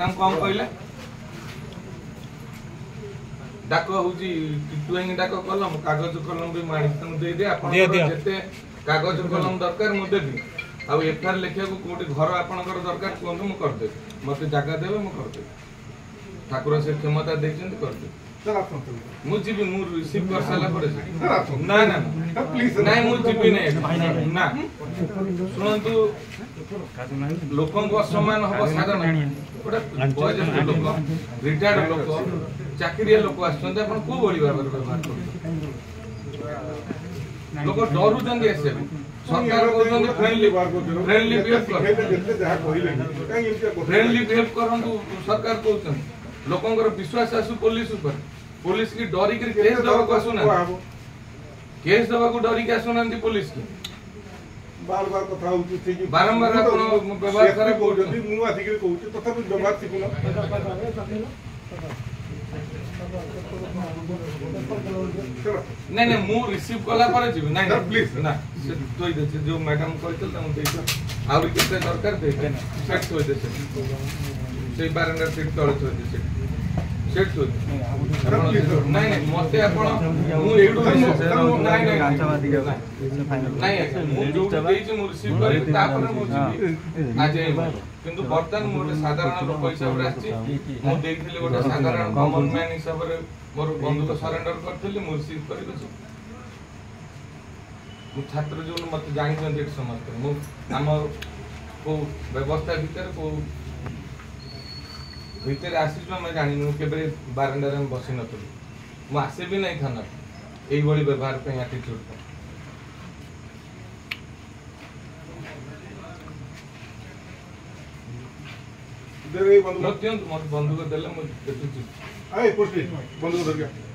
कौन कहले डाक हूँ टुएंगी डाक कलम कागज कलम भी मुझे दे दे आपते कागज कलम दरकार मुझे देवी आउ एफआईआर लिखा कौटी घर आपंकर दरकार कहूँ मुझे करदेवी मत जगह देवे मुझे करदेवी ठाकुर से क्षमता देखें करदेवी मुझे रिसीव कर सारा ना ना ना मुझे ना शुणु लोक सम्मान हम साधारण गोटे वयोज्येष्ठ लोक रिटायर्ड लोक चाकरिया लोक आसो भाव व्यवहार कर लोक डरुंच आसे सरकार फ्रेंडली बिहेव करूँ सरकार कहते लोकंर विश्वास आसु पुलिस की डरिक केस दवाक आसुना केस दवाक डरिक आसुना पुलिस की बार-बार कथा होउची बारंबार आपण व्यवहार खराब होउची मु आदि के कहूची तथापि व्यवहार सिकुना नहीं नहीं मु रिसीव कला पर जीव नहीं प्लीज ना तोई दे जो मैडम कहतल त देख आउरी केते दरकार दे सेट तोई दे से बारंबार सीट तळे तोई दे सेट तोई नहीं नहीं मते आपण मु एडू नहीं नहीं नहीं मु जो देछि मु रिसीव करी तापर मु जीवी आज किंतु बर्तन मोटे साधारण लोक हिसाब रे आछि मु देखिले गोटे साधारण कॉमन मैन हिसाब रे मोर बंधुक सरेंडर करथिले मु रिसीव करी दछु मु छात्र जो मते जानि जंदे समस्त मु हम को व्यवस्था भीतर को भीतर आसी जो मैं जानि मु केबे बारंडा रे बसि नथु मु आसे भी नहीं थाना एई बड़ी व्यवहार पे एटीट्यूड दे रे बंधु बंधु को देले मु देखि आए पोस्ट बंधु धर गया